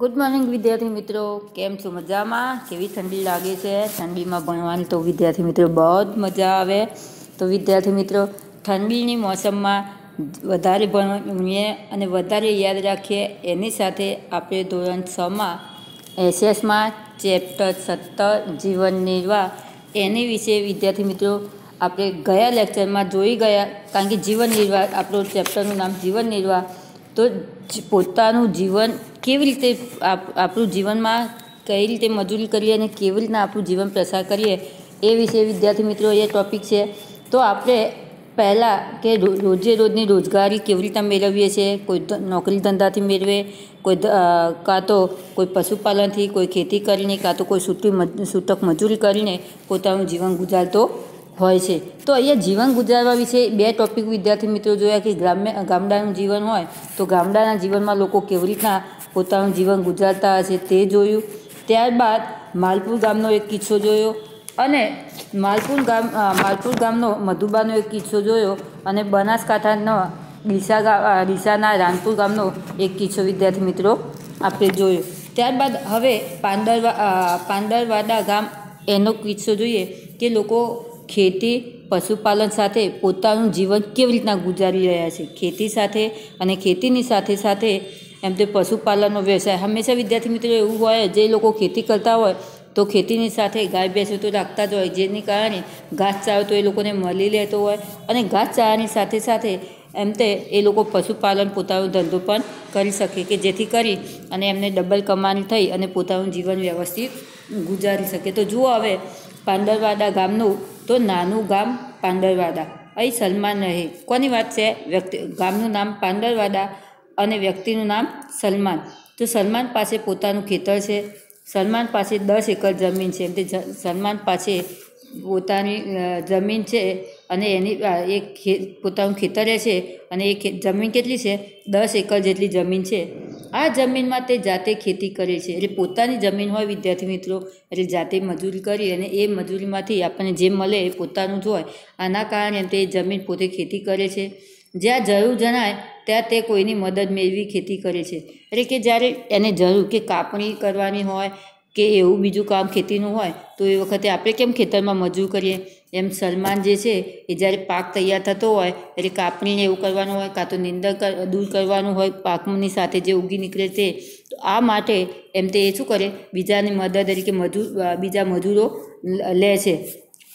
Good morning विद्यार्थी मित्रों, केम छो? मजामां? केवी ठंडी लागे छे? ठंडीमां भणवानी तो विद्यार्थी मित्रों बहुत मजा आवे। तो विद्यार्थी मित्रों, ठंडीनी मौसममां वधारे भणीए अने वधारे याद राखीए एनी साथे आपणे धोरण 6 मां एसएस मां चेप्टर 17 जीवन निर्वाह एनी विषे विद्यार्थी मित्रों आपणे गया लेक्चरमां जोई गया। कारण के जीवन निर्वाह आपणो चेप्टरनुं नाम जीवन निर्वाह। तो पोतानुं जीवन केवी रीते आपणुं जीवनमां कई रीते मजूरी करीए अने केवी रीतना आपणुं जीवन प्रसार करीए ए विषे विद्यार्थी मित्रों ए टॉपिक छे। तो आपणे पहला के रोजे रोजनी रोजगारी केवी रीते मेळवीए छीए, कोई नौकरी धंधाथी मेळवे, कोई कां तो कोई पशुपालनथी, कोई खेती करीने, कां तो कोई छूटक मजूरी करीने पोतानुं जीवन गुजारतो होय छे। तो अहींया जीवन गुजारवा विषे बे टॉपिक विद्यार्थी मित्रों जोया कि गामडानुं जीवन होय तो गामडाना जीवनमां लोको केवी रीतना पोतानुं जीवन गुजारता हशे ते जोयुं। त्यारबाद मालपुर गामनो एक किस्सो जोयो अने मालपुर गामनो मधुबानो एक किस्सो जोयो अने बनासकांठानो ડીસાના રાણપુર ગામનો એક કિસ્સો વિદ્યાર્થી મિત્રો આપણે જોયો। ત્યારબાદ હવે પાંડરવાડા ગામ એનો કિસ્સો જોઈએ કે લોકો ખેતી પશુપાલન સાથે પોતાનું જીવન કેવી રીતના ગુજારી રહ્યા છે। ખેતી સાથે અને ખેતીની સાથે સાથે એમ તે પશુપાલનનો વ્યવસાય હંમેશા વિદ્યાર્થી મિત્રો એવું હોય જે લોકો ખેતી કરતા હોય તો ખેતીની સાથે ગાય ભેંસો તો રાખતા જ હોય, જેની કારણે ઘાસચારો તો એ લોકોને મળી રહેતો હોય અને ઘાસચારાની સાથે સાથે એમ તે એ લોકો પશુપાલન પોતાનો ધંધો પણ કરી શકે કે જેથી કરી અને એમને ડબલ કમાણી થઈ અને પોતાનું જીવન વ્યવસ્થિત ગુજારી શકે। તો જુઓ હવે પાંડરવાડા ગામનું તો નાનું ગામ પાંડરવાડા, અહીં સલમાન રહે। કોની વાત છે? ગામનું નામ પાંડરવાડા અને વ્યક્તિનું નામ સલમાન। તો સલમાન પાસે પોતાનું ખેતર છે। સલમાન પાસે 10 એકર જમીન છે। એમ તે સલમાન પાસે પોતાની જમીન છે અને એની પોતાનું ખેતર છે અને એ જમીન કેટલી છે? 10 એકર જેટલી જમીન છે। આ જમીનમાં તે જાતે ખેતી કરે છે, એટલે પોતાની જમીન હોય વિદ્યાર્થી મિત્રો એટલે જાતે મજૂરી કરી અને એ મજૂરીમાંથી આપણને જે મળે એ પોતાનું જ હોય। આના કારણે તે જમીન પોતે ખેતી કરે છે। જ્યાં જરૂર જણાય ત્યાં તે કોઈની મદદ મેળવી ખેતી કરે છે, એટલે કે જ્યારે એને જરૂર કે કાપણી કરવાની હોય કે એવું બીજું કામ ખેતીનું હોય તો એ વખતે આપણે કેમ ખેતરમાં મજૂર કરીએ એમ સલમાન જે છે એ જ્યારે પાક તૈયાર થતો હોય એટલે કાપણીને એવું કરવાનું હોય કાં તો નીંદર દૂર કરવાનું હોય પાકની સાથે જે ઉગી નીકળે તે। તો આ માટે એમ તે એ શું કરે? બીજાની મદદ તરીકે બીજા મજૂરો લે છે।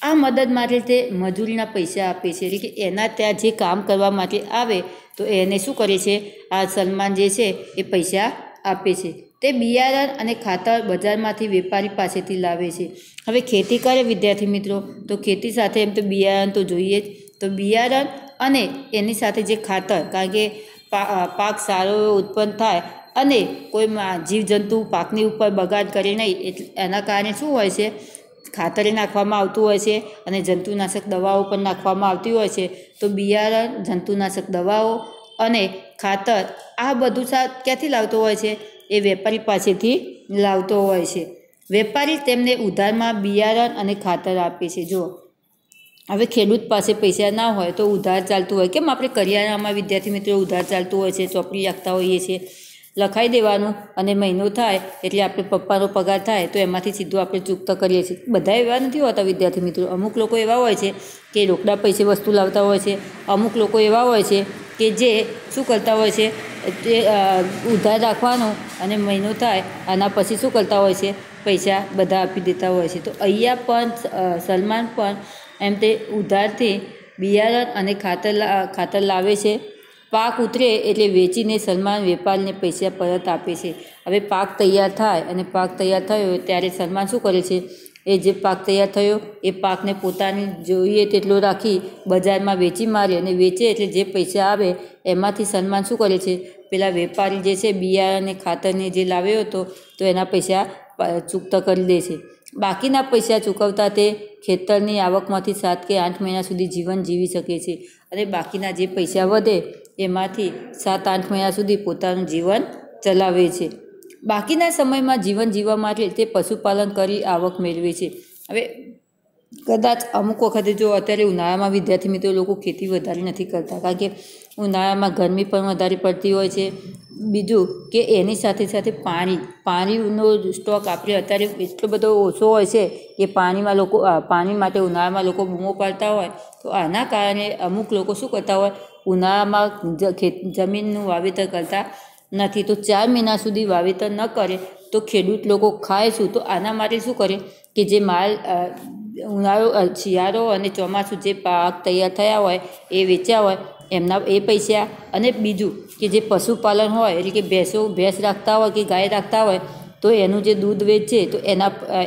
આ મદદ માટે તે મજૂરીના પૈસા આપે છે, એટલે કે એના ત્યાં જે કામ કરવા માટે આવે તો એને શું કરે છે? આ સલમાન જે છે એ પૈસા આપે છે। તે બિયારણ અને ખાતર બજારમાંથી વેપારી પાસેથી લાવે છે। હવે ખેતી કરે વિદ્યાર્થી મિત્રો તો ખેતી સાથે એમ તો બિયારણ તો જોઈએ જ। તો બિયારણ અને એની સાથે જે ખાતર, કારણ કે પાક સારો ઉત્પન્ન થાય અને કોઈ જીવજંતુ પાકની ઉપર બગાડ કરે નહીં એના કારણે શું હોય છે? ખાતરે નાખવામાં આવતું હોય છે અને જંતુનાશક દવાઓ પણ નાખવામાં આવતી હોય છે। તો બિયારણ, જંતુનાશક દવાઓ અને ખાતર આ બધું ક્યાંથી લાવતો હોય છે? એ વેપારી પાસેથી લાવતો હોય છે। વેપારી તેમને ઉધારમાં બિયારણ અને ખાતર આપે છે। જો હવે ખેડૂત પાસે પૈસા ના હોય તો ઉધાર ચાલતું હોય, કેમ આપણે કરિયાણામાં વિદ્યાર્થી મિત્રો ઉધાર ચાલતું હોય છે, ચોપડી રાખતા હોઈએ છીએ, લખાઈ દેવાનું અને મહિનો થાય એટલે આપણે પપ્પાનો પગાર થાય તો એમાંથી સીધું આપણે ચૂકતા કરીએ છીએ। બધા એવા નથી હોતા વિદ્યાર્થી મિત્રો, અમુક લોકો એવા હોય છે કે રોકડા પૈસે વસ્તુ લાવતા હોય છે, અમુક લોકો એવા હોય છે કે જે શું કરતા હોય છે? તે ઉધાર રાખવાનું અને મહિનો થાય આના પછી શું કરતા હોય છે? પૈસા બધા આપી દેતા હોય છે। તો અહીંયા પણ સલમાન પણ એમ તે ઉધારથી બિયારણ અને ખાતર લાવે છે। પાક ઉતરે એટલે વેચીને સલમાન વેપારીને પૈસા પરત આપે છે। હવે પાક તૈયાર થાય અને પાક તૈયાર થયો ત્યારે સલમાન શું કરે છે? એ જે પાક તૈયાર થયો એ પાકને પોતાની જોઈએ તેટલો રાખી બજારમાં વેચી મારે અને વેચે એટલે જે પૈસા આવે એમાંથી સલમાન શું કરે છે? પેલા વેપારી જે છે બિયારણ અને ખાતરને જે લાવ્યો હતો તો એના પૈસા ચૂકતા કરી દે છે। બાકીના પૈસા ચૂકવતા તે ખેતરની આવકમાંથી 7 કે 8 મહિના સુધી જીવન જીવી શકે છે અને બાકીના જે પૈસા વધે એમાંથી 7-8 મહિના સુધી પોતાનું જીવન ચલાવે છે। બાકીના સમયમાં જીવન જીવવા માટે તે પશુપાલન કરી આવક મેળવે છે। હવે કદાચ અમુક વખતે જો અત્યારે ઉનાળામાં વિદ્યાર્થી મિત્રો લોકો ખેતી વધારે નથી કરતા, કારણ કે ઉનાળામાં ગરમી પણ વધારે પડતી હોય છે. બીજું કે એની સાથે સાથે પાણીનો સ્ટોક આપણે અત્યારે એટલો બધો ઓછો હોય છે કે પાણી માટે ઉનાળામાં લોકો બૂમો પાડતા હોય. તો આના કારણે અમુક લોકો શું કરતા હોય, ઉનાળામાં જમીનનું વાવેતર કરતા નથી. તો 4 મહિના સુધી વાવેતર ન કરે તો ખેડૂત લોકો ખાય શું? તો આના માટે શું કરે કે જે ઉનાળો, શિયાળો અને ચોમાસું જે પાક તૈયાર થયા હોય એ વેચ્યા હોય એમના એ પૈસા, અને બીજું કે જે પશુપાલન હોય એટલે કે ભેંસ રાખતા હોય કે ગાય રાખતા હોય તો એનું જે દૂધ વેચે તો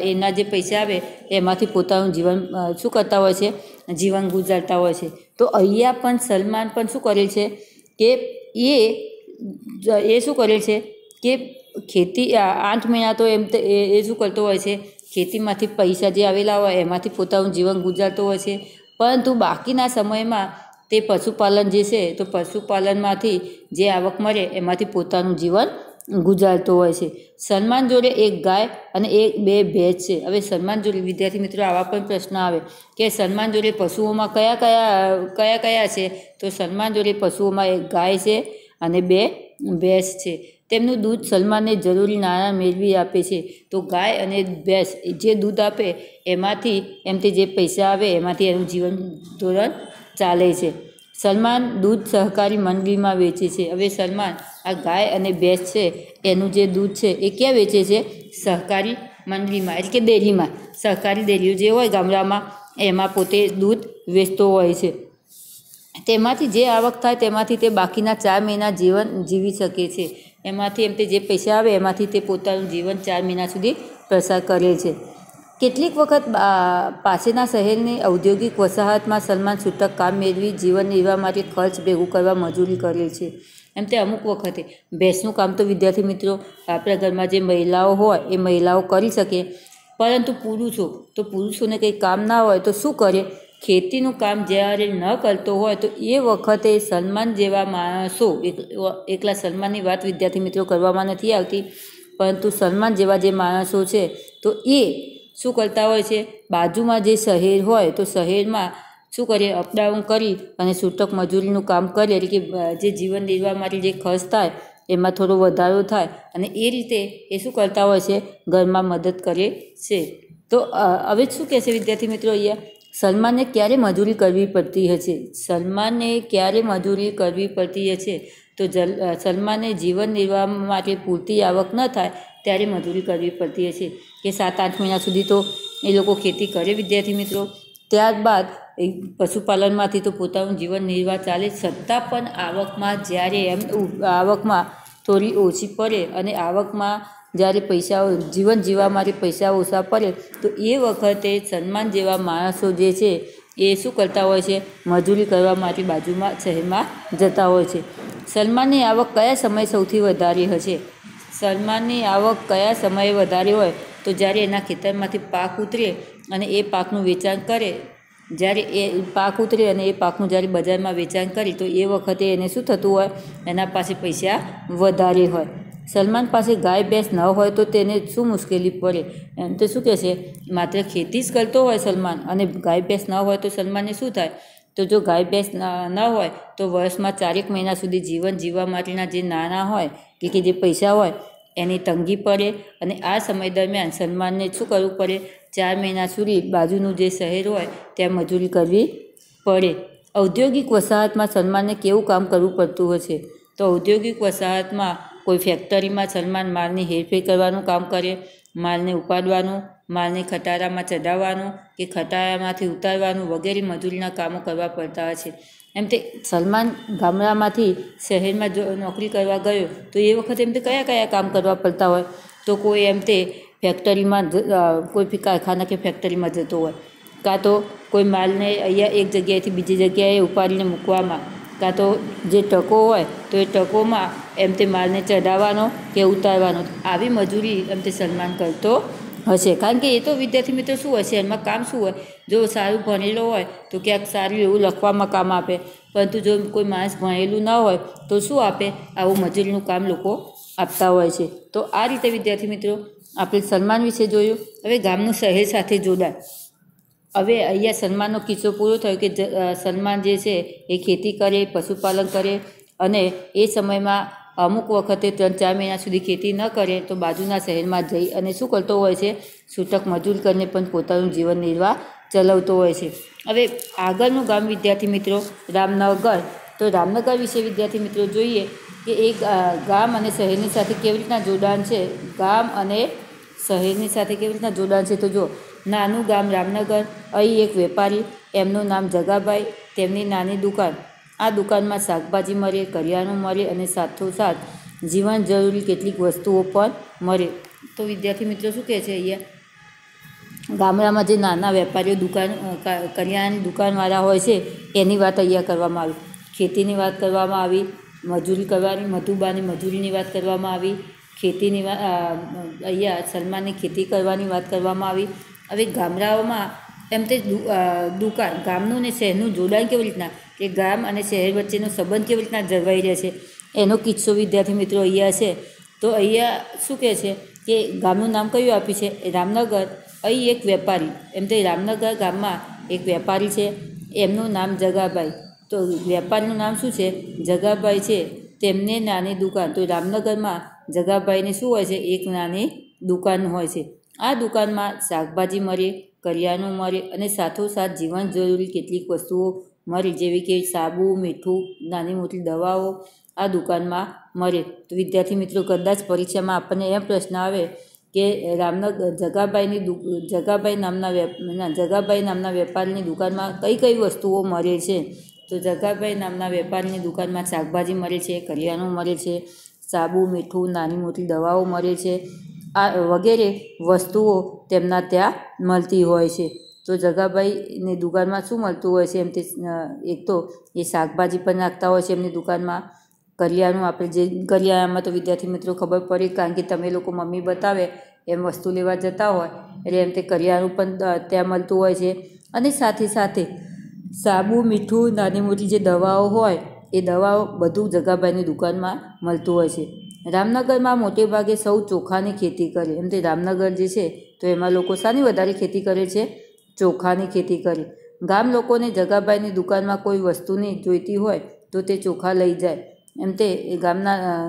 એના જે પૈસા આવે એમાંથી પોતાનું જીવન શું કરતા હોય છે, જીવન ગુજારતા હોય છે. તો અહીંયા પણ સલમાન પણ શું કરે છે કે એ શું કરે છે કે ખેતી 8 મહિના તો એ શું કરતો હોય છે, ખેતીમાંથી પૈસા જે આવેલા હોય એમાંથી પોતાનું જીવન ગુજારતો હોય છે. પરંતુ બાકીના સમયમાં તે પશુપાલન જે છે તો પશુપાલનમાંથી જે આવક મળે એમાંથી પોતાનું જીવન ગુજારતો હોય છે. સલમાન જોડે એક ગાય અને 2 ભેંસ છે. હવે સલમાન જોડે વિદ્યાર્થી મિત્રો આવા પણ પ્રશ્ન આવે કે સલમાન જોડે પશુઓમાં કયા છે? તો સલમાન જોડે પશુઓમાં એક ગાય છે અને 2 ભેંસ છે. તેમનું દૂધ સલમાનને જરૂરી નાણાં મેળવી આપે છે. તો ગાય અને ભેંસ જે દૂધ આપે એમાંથી જે પૈસા આવે એમાંથી એનું જીવન ધોરણ ચાલે છે. સલમાન દૂધ સહકારી મંડળીમાં વેચે છે. હવે સલમાન આ ગાય અને ભેંસ છે એનું જે દૂધ છે એ ક્યાં વેચે છે? સહકારી મંડળીમાં, એટલે કે ડેરીમાં. સહકારી ડેરીઓ જે હોય ગામડામાં એમાં પોતે દૂધ વેચતો હોય છે. તેમાંથી જે આવક થાય તેમાંથી તે બાકીના 4 મહિના જીવન જીવી શકે છે. એમાંથી જે પૈસા આવે એમાંથી તે પોતાનું જીવન 4 મહિના સુધી પસાર કરે છે. કેટલીક વખત પાસેના શહેરની ઔદ્યોગિક વસાહતમાં સલમાન છૂટક કામ મેળવી જીવન નિર્વાહ માટે ખર્ચ ભેગું કરવા મજૂરી કરે છે. તે અમુક વખતે ભેંસનું કામ તો વિદ્યાર્થી મિત્રો આપણા ઘરમાં જે મહિલાઓ હોય એ મહિલાઓ કરી શકે, પરંતુ પુરુષોને કંઈ કામ ના હોય તો શું કરે? ખેતીનું કામ જ્યારે ન કરતો હોય તો એ વખતે સલમાન જેવા માણસો, એકલા સલમાનની વાત વિદ્યાર્થી મિત્રો કરવામાં નથી આવતી, પરંતુ સલમાન જેવા જે માણસો છે તો એ શું કરતા હોય છે? બાજુમાં જે શહેર હોય તો શહેરમાં શું કરે? અપડાઉન કરી અને છૂટક મજૂરીનું કામ કરે, એટલે કે જે જીવન નિર્વાહ માટે જે ખર્ચ થાય એમાં થોડો વધારો થાય અને એ રીતે એ શું કરતા હોય છે? ઘરમાં મદદ કરે છે. તો હવે શું કહેશે વિદ્યાર્થી મિત્રો અહીંયા? સલમાનને ક્યારે મજૂરી કરવી પડતી હશે? સલમાનને ક્યારે મજૂરી કરવી પડતી હશે? તો સલમાનને જીવન નિર્વાહ માટે પૂરતી આવક ન થાય ત્યારે મજૂરી કરવી પડતી હશે. કે 7-8 મહિના સુધી તો એ લોકો ખેતી કરે વિદ્યાર્થી મિત્રો. ત્યારબાદ પશુપાલનમાંથી તો પોતાનું જીવન નિર્વાહ ચાલે, છતાં પણ આવકમાં થોડી ઓછી પડે અને આવકમાં જ્યારે જીવન જીવવા માટે પૈસા ઓછા પડે તો એ વખતે સલમાન જેવા માણસો જે છે એ શું કરતા હોય છે? મજૂરી કરવા માટે બાજુમાં શહેરમાં જતા હોય છે. સલમાનની આવક કયા સમયે સૌથી વધારે હશે? સલમાનની આવક કયા સમયે વધારે હોય? તો જ્યારે એના ખેતરમાંથી પાક ઉતરે અને એ પાકનું વેચાણ કરે, જ્યારે એ પાક ઉતરે અને એ પાકનું જ્યારે બજારમાં વેચાણ કરે તો એ વખતે એને શું થતું હોય? એના પાસે પૈસા વધારે હોય. સલમાન પાસે ગાય ભેંસ ન હોય તો તેને શું મુશ્કેલી પડે? તો શું કહેશે? માત્ર ખેતી જ કરતો હોય સલમાન અને ગાય ભેંસ ન હોય તો સલમાનને શું થાય? તો જો ગાય ભેંસ ન હોય તો વર્ષમાં 4 મહિના સુધી જીવન જીવવા માટેના જે નાણાં હોય કે જે પૈસા હોય એની તંગી પડે અને આ સમય દરમિયાન સલમાનને શું કરવું પડે? 4 મહિના સુધી બાજુનું જે શહેર હોય ત્યાં મજૂરી કરવી પડે. ઔદ્યોગિક વસાહતમાં સલમાનને કેવું કામ કરવું પડતું હશે? તો ઔદ્યોગિક વસાહતમાં કોઈ ફેક્ટરીમાં સલમાન માલની હેરફેર કરવાનું કામ કરે, માલને ઉપાડવાનું, માલને ખટારામાં ચડાવવાનું કે ખટારામાંથી ઉતારવાનું વગેરે મજૂરીના કામો કરવા પડતા હશે. સલમાન ગામડામાંથી શહેરમાં જો નોકરી કરવા ગયો તો એ વખતે કયા કામ કરવા પડતા હોય? તો કોઈ ફેક્ટરીમાં કોઈ કારખાના કે ફેક્ટરીમાં જતો હોય, કાં તો કોઈ માલને અહીંયા એક જગ્યાએથી બીજી જગ્યાએ ઉપાડીને મૂકવામાં, કાં તો જે ટ્રકો હોય તો એ ટ્રકોમાં માલને ચડાવવાનો કે ઉતારવાનો, આવી મજૂરી સલમાન કરતો હશે. કારણ કે એ તો વિદ્યાર્થી મિત્રો શું હોય છે? એમાં કામ શું હોય? જો સારું ભણેલો હોય તો ક્યાંક સારું એવું લખવામાં કામ આપે, પરંતુ જો કોઈ માણસ ભણેલું ન હોય તો શું આપે? આવું મજૂરીનું કામ લોકો આપતા હોય છે. તો આ રીતે વિદ્યાર્થી મિત્રો આપણે સલમાન વિશે જોયું. હવે ગામનું શહેર સાથે જોડાણ. હવે અહીંયા સલમાનનો કિસ્સો પૂરો થયો કે સલમાન જે છે એ ખેતી કરે, પશુપાલન કરે અને એ સમયમાં અમુક વખતે 3-4 મહિના સુધી ખેતી ન કરે તો બાજુના શહેરમાં જઈ અને શું કરતો હોય છે, છૂટક મજૂરી કરીને પણ પોતાનું જીવન નિર્વાહ ચલાવતો હોય છે. હવે આગળનું ગામ વિદ્યાર્થી મિત્રો રામનગર. તો રામનગર વિશે વિદ્યાર્થી મિત્રો જોઈએ કે એ ગામ અને શહેરની સાથે કેવી રીતના જોડાણ છે. ગામ અને શહેરની સાથે કેવી રીતના જોડાણ છે તો જો, નાનું ગામ રામનગર. અહીં એક વેપારી, એમનું નામ જગાભાઈ, તેમની નાની દુકાન. આ દુકાનમાં શાકભાજી મળે, કરિયાણું મળે અને સાથોસાથ જીવન જરૂરી કેટલીક વસ્તુઓ પણ મળે. તો વિદ્યાર્થી મિત્રો શું કહે છે અહીંયા, ગામડામાં જે નાના વેપારીઓ કરિયાણાની દુકાનવાળા હોય છે એની વાત અહીંયા કરવામાં આવી. ખેતીની વાત કરવામાં આવી, મજૂરી કરવાની, મધુબાની મજૂરીની વાત કરવામાં આવી, ખેતીની અહીંયા સલમાનની ખેતી કરવાની વાત કરવામાં આવી. હવે ગામડાઓમાં એમ તે દુકાન, ગામનું અને શહેરનું જોડાણ કેવી રીતના, કે ગામ અને શહેર વચ્ચેનો સંબંધ કેવી રીતના જળવાઈ રહે છે એનો કિસ્સો વિદ્યાર્થી મિત્રો અહીંયા છે. તો અહીંયા શું કહે છે કે ગામનું નામ કયું આપ્યું છે, રામનગર. અહીં એક વેપારી, એમ તો રામનગર ગામમાં એક વેપારી છે, એમનું નામ જગાભાઈ. તો વેપારીનું નામ શું છે, જગાભાઈ છે. તેમને નાની દુકાન. તો રામનગરમાં જગાભાઈને શું હોય છે, એક નાની દુકાન હોય છે. આ દુકાનમાં શાકભાજી મળે, કરિયાણું મળે અને સાથોસાથ જીવન જરૂરી કેટલીક વસ્તુઓ મળે, જેવી કે સાબુ, મીઠું, નાની મોટી દવાઓ આ દુકાનમાં મળે. તો વિદ્યાર્થી મિત્રો કદાચ પરીક્ષામાં આપણને એમ પ્રશ્ન આવે કે જગાભાઈ નામના વેપારીની દુકાનમાં કઈ કઈ વસ્તુઓ મળે છે. તો જગાભાઈ નામના વેપારીની દુકાનમાં શાકભાજી મળે છે, કરિયાણું મળે છે, સાબુ, મીઠું, નાની મોટી દવાઓ મળે છે. આ વગેરે વસ્તુઓ તેમના ત્યાં મળતી હોય છે. તો જગાભાઈની દુકાનમાં શું મળતું હોય છે, એમ તે એક તો એ શાકભાજી પણ નાખતા હોય છે એમની દુકાનમાં. કરિયાણું, આપણે જે કરિયાણામાં તો વિદ્યાર્થી મિત્રો ખબર પડે, કારણ કે તમે લોકો મમ્મી બતાવે એમ વસ્તુ લેવા જતા હોય એટલે એમ તે કરિયાણું પણ ત્યાં મળતું હોય છે. અને સાથે સાથે સાબુ, મીઠું, નાની મોટી જે દવાઓ હોય એ દવાઓ બધું જગાભાઈની દુકાનમાં મળતું હોય છે. રામનગરમાં મોટે ભાગે સૌ ચોખાની ખેતી કરે. એમ તે રામનગર જે છે તો એમાં લોકો શાની વધારે ખેતી કરે છે, ચોખાની ખેતી કરે. ગામ લોકોને જગાભાઈની દુકાનમાં કોઈ વસ્તુની જોઈતી હોય તો તે ચોખા લઈ જાય. એમ તે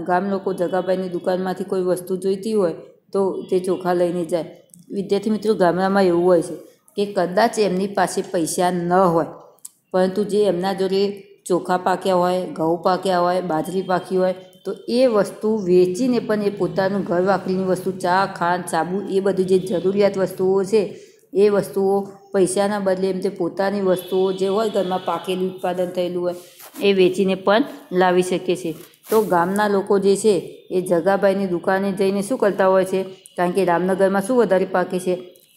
ગામ લોકો જગાભાઈની દુકાનમાંથી કોઈ વસ્તુ જોઈતી હોય તો તે ચોખા લઈને જાય. વિદ્યાર્થી મિત્રો ગામડામાં એવું હોય છે કે કદાચ એમની પાસે પૈસા ન હોય, પરંતુ જે એમના જોડે ચોખા પાક્યા હોય, ઘઉં પાક્યા હોય, બાજરી પાકી હોય તો એ વસ્તુ વેચીને પણ એ પોતાનું ઘર વાપરીની વસ્તુ, ચા, ખાંડ, સાબુ, એ બધી જે જરૂરિયાત વસ્તુઓ છે એ વસ્તુઓ પૈસાના બદલે એમ તે પોતાની વસ્તુઓ જે હોય ઘરમાં પાકેલું ઉત્પાદન થયેલું હોય એ વેચીને પણ લાવી શકે છે. તો ગામના લોકો જે છે એ જગાભાઈની દુકાને જઈને શું કરતા હોય છે, કારણ કે રામનગરમાં શું વધારે પાકે છે,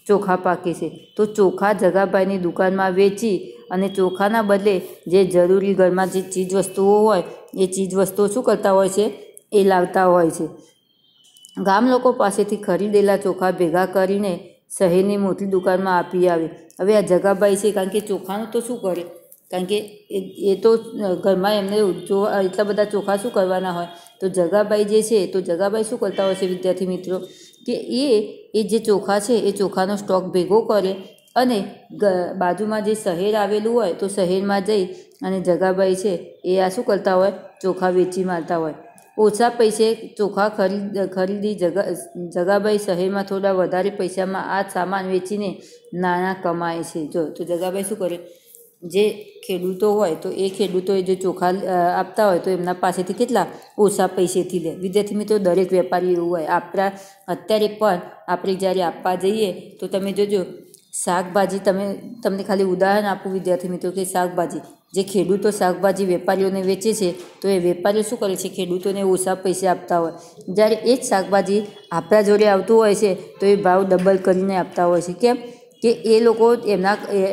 ચોખા પાકે છે. તો ચોખા જગાભાઈની દુકાનમાં વેચી અને ચોખાના બદલે જે જરૂરી ઘરમાં જે ચીજ વસ્તુઓ હોય એ ચીજ વસ્તુઓ શું કરતા હોય છે, એ લાવતા હોય છે. ગામ લોકો પાસેથી ખરીદેલા ચોખા ભેગા કરીને શહેરની મોટી દુકાનમાં આપી આવે. હવે આ જગાભાઈ છે, કારણ કે ચોખાનું તો શું કરે, કારણ કે એ તો ઘરમાં એમને એટલા બધા ચોખા શું કરવાના હોય. તો જગાભાઈ જે છે તો જગાભાઈ શું કરતા હોય છે વિદ્યાર્થી મિત્રો, કે એ જે ચોખા છે એ ચોખાનો સ્ટોક ભેગો કરે અને બાજુમાં જે શહેર આવેલું હોય તો શહેરમાં જઈ અને જગાભાઈ છે એ આ શું કરતા હોય, ચોખા વેચી મારતા હોય. ઓછા પૈસે ચોખા ખરીદી જગાભાઈ શહેરમાં થોડા વધારે પૈસામાં આ સામાન વેચીને નાણાં કમાય છે. જો તો જગાભાઈ શું કરે, જે ખેડૂતો હોય તો એ ખેડૂતોએ જે ચોખા આપતા હોય તો એમના પાસેથી કેટલા ઓછા પૈસેથી લે. વિદ્યાર્થી મિત્રો દરેક વેપારી એવું હોય. અત્યારે પણ આપણે જ્યારે આપવા જઈએ તો તમે જોજો શાકભાજી, તમને ખાલી ઉદાહરણ આપું વિદ્યાર્થી મિત્રો કે શાકભાજી જે ખેડૂતો શાકભાજી વેપારીઓને વેચે છે તો એ વેપારીઓ શું કરે છે, ખેડૂતોને ઓછા પૈસા આપતા હોય. જ્યારે એ જ શાકભાજી આપણા જોડે આવતું હોય છે તો એ ભાવ ડબલ કરીને આપતા હોય છે. કેમ કે એ લોકો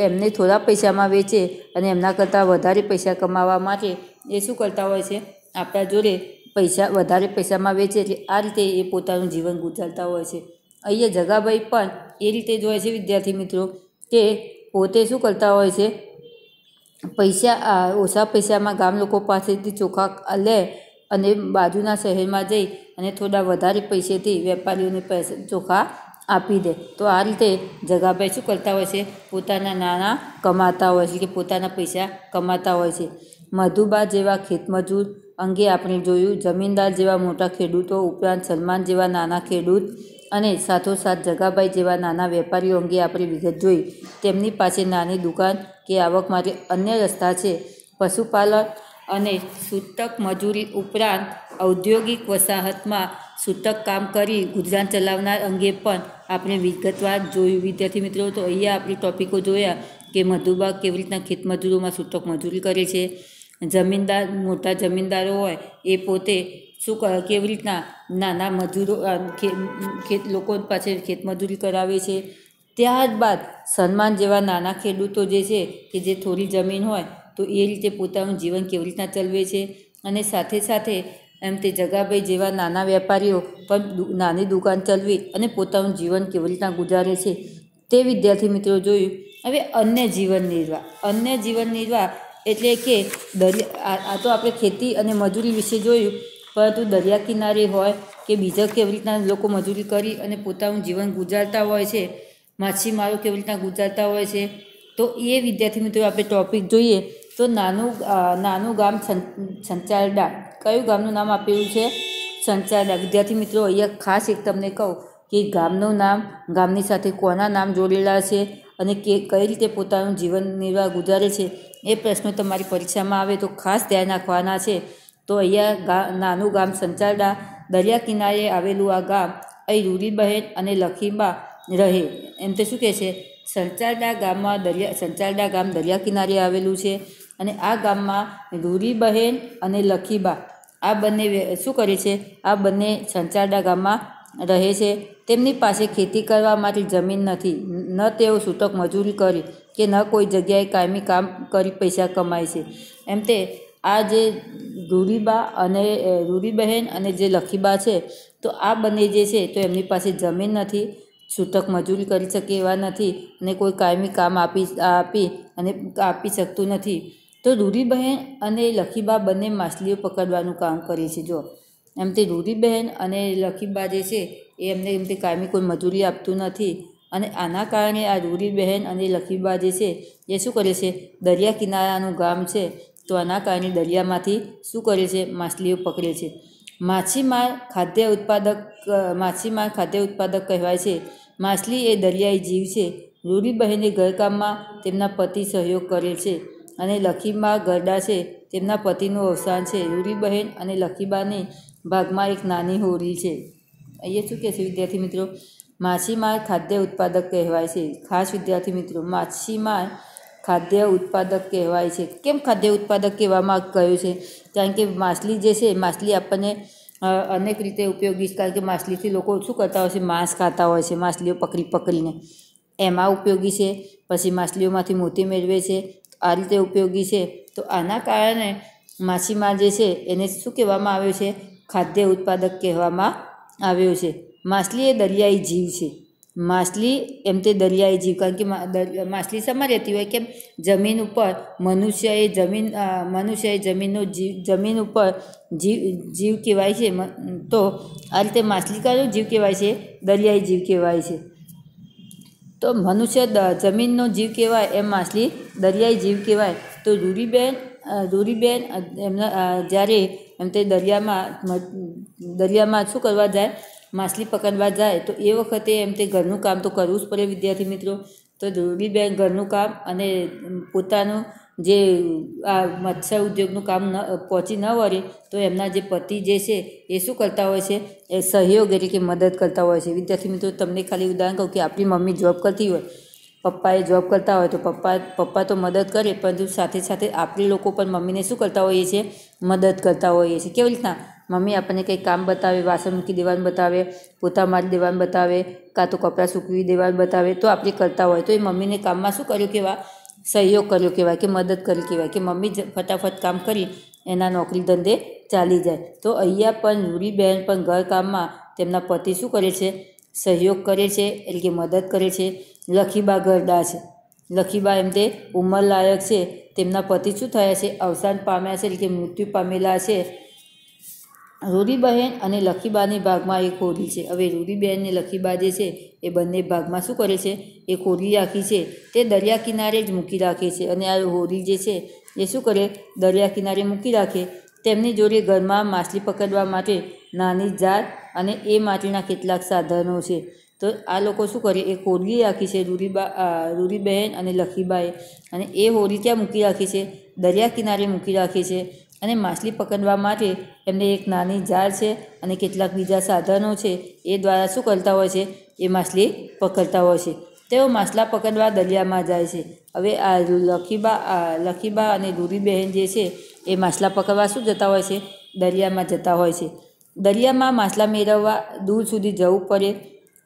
એમને થોડા પૈસામાં વેચે અને એમના કરતાં વધારે પૈસા કમાવા માટે એ શું કરતા હોય છે, આપણા જોડે વધારે પૈસામાં વેચે. એટલે આ રીતે એ પોતાનું જીવન ગુજારતા હોય છે. અહીંયા જગાભાઈ પણ એ રીતે જ હોય છે વિદ્યાર્થી મિત્રો, કે પોતે શું કરતા હોય છે, ઓછા પૈસામાં ગામ લોકો પાસેથી ચોખા લે અને બાજુના શહેરમાં જઈ અને થોડા વધારે પૈસેથી વેપારીઓને ચોખા આપી દે. તો આ રીતે જગાભાઈ શું કરતા હોય છે, પોતાના નાણાં કમાતા હોય છે કે પોતાના પૈસા કમાતા હોય છે. મધુબા જેવા ખેતમજૂર અંગે આપણે જોયું, જમીનદાર જેવા મોટા ખેડૂતો ઉપરાંત સલમાન જેવા નાના ખેડૂત અને સાથોસાથ જગાભાઈ જેવા નાના વેપારીઓ અંગે આપણે વિગત જોઈ. તેમની પાસે નાની દુકાન કે આવક માટે અન્ય રસ્તા છે. પશુપાલન અને છૂટક મજૂરી ઉપરાંત ઔદ્યોગિક વસાહતમાં છૂટક કામ કરી ગુજરાન ચલાવનાર અંગે પણ આપણે વિગતવાર જોયું. વિદ્યાર્થી મિત્રો, તો અહીંયા આપણે ટોપિકો જોયા કે મધુબા કેવી રીતના ખેતમજૂરોમાં છૂટક મજૂરી કરે છે. જમીનદાર, મોટા જમીનદારો હોય એ પોતે શું કેવી રીતના નાના મજૂરો લોકો પાસે ખેતમજૂરી કરાવે છે. ત્યારબાદ સલમાન જેવા નાના ખેડૂતો જે છે કે જે થોડી જમીન હોય તો એ રીતે પોતાનું જીવન કેવી રીતના ચલાવે છે. અને સાથે સાથે એમ તે જગાભાઈ જેવા નાના વેપારીઓ પણ નાની દુકાન ચલાવી અને પોતાનું જીવન કેવી રીતના ગુજારે છે તે વિદ્યાર્થી મિત્રો જોયું. હવે અન્ય જીવન નિર્વાહ એટલે કે આ તો આપણે ખેતી અને મજૂરી વિશે જોયું, પરંતુ દરિયા કિનારે હોય કે બીજા કેવી રીતના લોકો મજૂરી કરી અને પોતાનું જીવન ગુજારતા હોય છે, માછીમારો કેવી રીતના ગુજારતા હોય છે, તો એ વિદ્યાર્થી મિત્રો આપણે ટૉપિક જોઈએ. તો નાનું ગામ સંચારડા, કયું ગામનું નામ આપેલું છે? સંચારડા. વિદ્યાર્થી મિત્રો, અહીંયા ખાસ એક તમને કહું કે ગામનું નામ, ગામની સાથે કોના નામ જોડેલા છે અને કઈ રીતે પોતાનું જીવન નિર્વાહ ગુજારે છે, એ પ્રશ્નો તમારી પરીક્ષામાં આવે તો ખાસ ધ્યાન રાખવાના છે. તો અહીંયા નાનું ગામ સંચારડા, દરિયા કિનારે આવેલું આ ગામ, અહીં રૂરીબહેન અને લખીબા રહે. એમ તો શું કહે છે, સંચારડા ગામ દરિયા કિનારે આવેલું છે અને આ ગામમાં રૂરીબહેન અને લખીબા આ બંને શું કરે છે, આ બંને સંચારડા ગામમાં રહે છે. તેમની પાસે ખેતી કરવા માટે જમીન નથી, ન તેઓ છૂટક મજૂરી કરી કે ન કોઈ જગ્યાએ કાયમી કામ કરી પૈસા કમાય છે. એમ તે આ જે રૂરીબહેન અને જે લખીબા છે, તો આ બંને જે છે તો એમની પાસે જમીન નથી, છૂટક મજૂરી કરી શકે એવા નથી અને કોઈ કાયમી કામ આપી શકતું નથી. તો રૂરીબહેન અને લખીબા બંને માછલીઓ પકડવાનું કામ કરે છે. જો એમ તે રૂરીબહેન અને લખીબા જે છે એ એમ તે કાયમી કોઈ મજૂરી આપતું નથી અને આના કારણે આ રૂરીબહેન અને લખીબા જે છે એ શું કરે છે, દરિયા કિનારાનું ગામ છે તો આના કારણે દરિયામાંથી શું કરે છે, માછલીઓ પકડે છે. માછીમાર ખાદ્ય ઉત્પાદક કહેવાય છે. માછલી એ દરિયાઈ જીવ છે. રૂરીબહેને ઘરકામમાં તેમના પતિ સહયોગ કરે છે અને લખીબા ગરડા છે, તેમના પતિનું અવસાન છે. રૂરીબહેન અને લખીબાની ભાગમાં એક નાની હોરી છે. અહીંયા શું કહે છે વિદ્યાર્થી મિત્રો, માછીમાર ખાદ્ય ઉત્પાદક કહેવાય છે. ખાસ વિદ્યાર્થી મિત્રો, માછીમાર ખાદ્ય ઉત્પાદક કહેવાય છે. કેમ ખાદ્ય ઉત્પાદક કહેવામાં કહ્યું છે? કારણ કે માછલી જે છે, માછલી આપણને અનેક રીતે ઉપયોગી છે. કારણ કે માછલીથી લોકો શું કરતા હોય છે, માંસ ખાતા હોય છે, માછલીઓ પકડીને એમાં ઉપયોગી છે. પછી માછલીઓમાંથી મોતી મેળવે છે, આ રીતે ઉપયોગી છે. તો આના કારણે માછીમાર જે છે એને શું કહેવામાં આવ્યું છે, ખાદ્ય ઉત્પાદક કહેવામાં આવ્યો છે. માછલી એ દરિયાઈ જીવ છે. માછલી એમ તે દરિયાઈ જીવ, કારણ કે માછલી શેમાં રહેતી હોય, કેમ જમીન ઉપર મનુષ્યએ જમીનનો જમીન ઉપર જીવ કહેવાય છે. તો આ રીતે માછલી કયો જીવ કહેવાય છે, દરિયાઈ જીવ કહેવાય છે. તો મનુષ્ય જમીનનો જીવ કહેવાય એમ માછલી દરિયાઈ જીવ કહેવાય. તો રૂરીબેન એમના જ્યારે એમ તે દરિયામાં શું કરવા જાય, માછલી પકડવા જાય, તો એ વખતે એમ તે ઘરનું કામ તો કરવું જ પડે વિદ્યાર્થી મિત્રો. તો રૂરીબેન ઘરનું કામ અને પોતાનું જે આ મત્સ્ય ઉદ્યોગનું કામ પહોંચી ન વળે તો એમના જે પતિ જે છે એ શું કરતા હોય છે, એ સહયોગ એટલે કે મદદ કરતા હોય છે. વિદ્યાર્થી મિત્રો, તમને ખાલી ઉદાહરણ કહું કે આપણી મમ્મી જોબ કરતી હોય, પપ્પાએ જોબ કરતા હોય તો પપ્પા તો મદદ કરે, પરંતુ સાથે સાથે આપણે લોકો પણ મમ્મીને શું કરતા હોઈએ છીએ, મદદ કરતા હોઈએ છીએ. કેવી રીતના? મમ્મી આપણને કંઈક કામ બતાવે, વાસણ મૂકી દેવાનું બતાવે, પોતા મારી દેવાનું બતાવે, કાં તો કપડાં સૂકવી દેવાનું બતાવે, તો આપણે કરતા હોય તો એ મમ્મીને કામમાં શું કર્યું કહેવાય, સહયોગ કર્યો કહેવાય કે મદદ કરી કહેવાય કે મમ્મી ફટાફટ કામ કરી એના નોકરી ધંધે ચાલી જાય. તો અહીંયા પણ રૂરીબહેન પણ ઘરકામમાં તેમના પતિ શું કરે છે, સહયોગ કરે છે એટલે કે મદદ કરે છે. લખીબા ગરડા છે. લખીબા એમ તે ઉંમરલાયક છે, તેમના પતિ શું થયા છે, અવસાન પામ્યા છે એટલે કે મૃત્યુ પામેલા છે. રૂડીબહેન અને લખીબાની ભાગમાં એક હોડી છે. હવે રૂડીબહેન અને લખીબા જે છે એ બંને ભાગમાં શું કરે છે, એક હોડી રાખી છે તે દરિયા કિનારે જ મૂકી રાખે છે. અને આ હોડી જે છે એ શું કરે, દરિયા કિનારે મૂકી રાખે. તેમની જોડે ઘરમાં માછલી પકડવા માટે નાની જાળ અને એ માટેના કેટલાક સાધનો છે. તો આ લોકો શું કરે, એક હોડી રાખી છે રૂડીબહેન અને લખીબાએ, અને એ હોડી ક્યાં મૂકી રાખી છે, દરિયા કિનારે મૂકી રાખી છે. અને માછલી પકડવા માટે એમને એક નાની જાળ છે અને કેટલાક બીજા સાધનો છે, એ દ્વારા શું કરતા હોય છે, એ માછલી પકડતા હોય છે. તેઓ માછલા પકડવા દરિયામાં જાય છે. હવે આ લખીબા અને રૂડીબહેન જે છે એ માછલા પકડવા શું જતા હોય છે, દરિયામાં જતા હોય છે. દરિયામાં માછલા મેળવવા દૂર સુધી જવું પડે.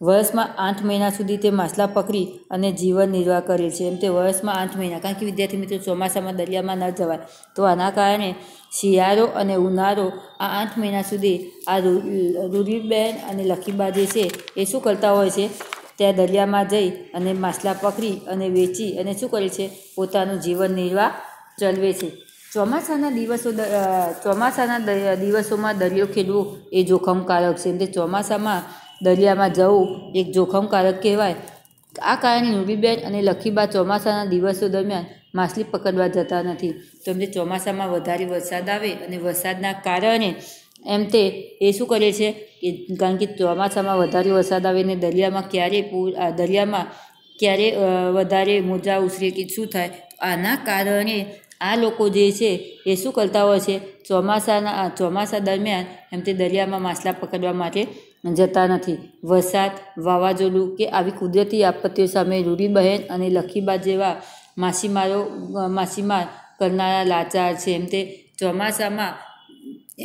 વર્ષમાં 8 મહિના સુધી તે માછલા પકડી અને જીવન નિર્વાહ કરે છે. એમ તે વર્ષમાં 8 મહિના, કારણ કે વિદ્યાર્થી મિત્રો ચોમાસામાં દરિયામાં ન જવાય, તો આના કારણે શિયાળો અને ઉનાળો આ 8 મહિના સુધી આ રૂડીબહેન અને લખીબા જે છે એ શું કરતા હોય છે, ત્યાં દરિયામાં જઈ અને માછલા પકડી અને વેચી અને શું કરે છે, પોતાનું જીવન નિર્વાહ ચલાવે છે. ચોમાસાના દિવસોમાં દરિયો ખેડવો એ જોખમકારક છે. એટલે ચોમાસામાં દરિયામાં જવું એક જોખમકારક કહેવાય. આ કારણે રૂડીબહેન અને લખીબા ચોમાસાના દિવસો દરમિયાન માછલી પકડવા જતા નથી. તો એમને ચોમાસામાં વધારે વરસાદ આવે અને વરસાદના કારણે એમ તે એ શું કરે છે કે, કારણ કે ચોમાસામાં વધારે વરસાદ આવે ને દરિયામાં ક્યારે વધારે મોજા ઉછરે કે શું થાય, આના કારણે આ લોકો જે છે એ શું કરતા હોય છે, ચોમાસા દરમિયાન એમ તે દરિયામાં માછલા પકડવા માટે જતા નથી. વરસાદ, વાવાઝોડું કે આવી કુદરતી આપત્તિઓ સામે રૂડીબહેન અને લખીબા જેવા માછીમાર કરનારા લાચાર છે. એમ તે ચોમાસામાં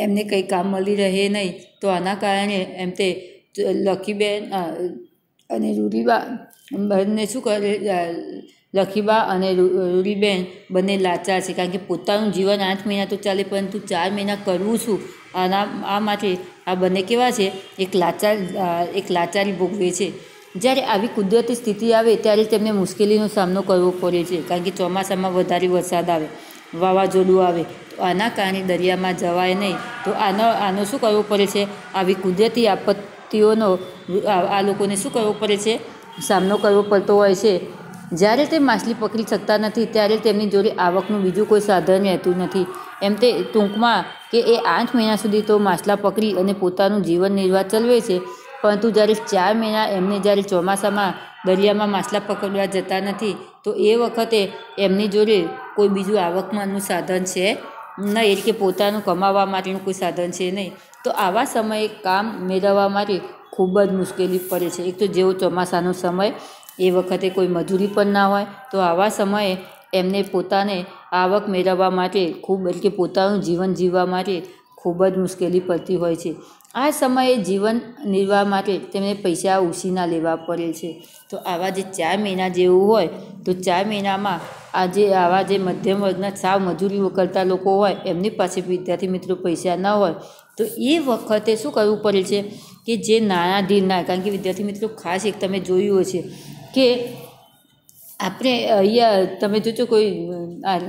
એમને કંઈ કામ મળી રહે નહીં, તો આના કારણે એમ તે લખીબહેન અને રૂડીબા બંને શું કરે, લખીબા અને રૂડીબહેન બંને લાચાર છે. કારણ કે પોતાનું જીવન 8 મહિના તો ચાલે, પરંતુ 4 મહિના કરવું શું, આ માટે આ બંને કેવા છે, એક લાચારી ભોગવે છે. જ્યારે આવી કુદરતી સ્થિતિ આવે ત્યારે તેમને મુશ્કેલીનો સામનો કરવો પડે છે. કારણ કે ચોમાસામાં વધારે વરસાદ આવે, વાવાઝોડું આવે, તો આના કારણે દરિયામાં જવાય નહીં. તો આનો શું કરવો પડે છે, આવી કુદરતી આપત્તિઓનો આ લોકોને શું કરવો પડે છે, સામનો કરવો પડતો હોય છે. જ્યારે તે માછલી પકડી શકતા નથી ત્યારે તેમની જોડે આવકનું બીજું કોઈ સાધન રહેતું નથી. એમ તે ટૂંકમાં કે એ 8 મહિના સુધી તો માછલા પકડી અને પોતાનું જીવન નિર્વાહ ચલાવે છે, પરંતુ જ્યારે 4 મહિના એમને જ્યારે ચોમાસામાં દરિયામાં માછલા પકડવા જતા નથી, તો એ વખતે એમની જોડે કોઈ બીજું આવકમાંનું સાધન છે નહીં, એટલે કે પોતાનું કમાવા માટેનું કોઈ સાધન છે નહીં. તો આવા સમયે કામ મેળવવા માટે ખૂબ જ મુશ્કેલી પડે છે. એક તો જેવો ચોમાસાનો સમય, એ વખતે કોઈ મજૂરી પણ ના હોય, તો આવા સમયે એમને પોતાને આવક મેળવવા માટે એટલે કે પોતાનું જીવન જીવવા માટે ખૂબ જ મુશ્કેલી પડતી હોય છે. આ સમયે જીવન નિર્વાહ માટે તેમને પૈસા ઉછીના લેવા પડે છે. તો આવા જે 4 મહિના જેવું હોય, તો 4 મહિનામાં આવા જે મધ્યમ વર્ગના સાવ મજૂરી કરતા લોકો હોય, એમની પાસે વિદ્યાર્થી મિત્રો પૈસા ન હોય, તો એ વખતે શું કરવું પડે છે કે જે નાણાં ધીરનાર, કારણ કે વિદ્યાર્થી મિત્રો ખાસ એક તમે જોયું હશે કે આપણે અહીંયા તમે જોજો કોઈ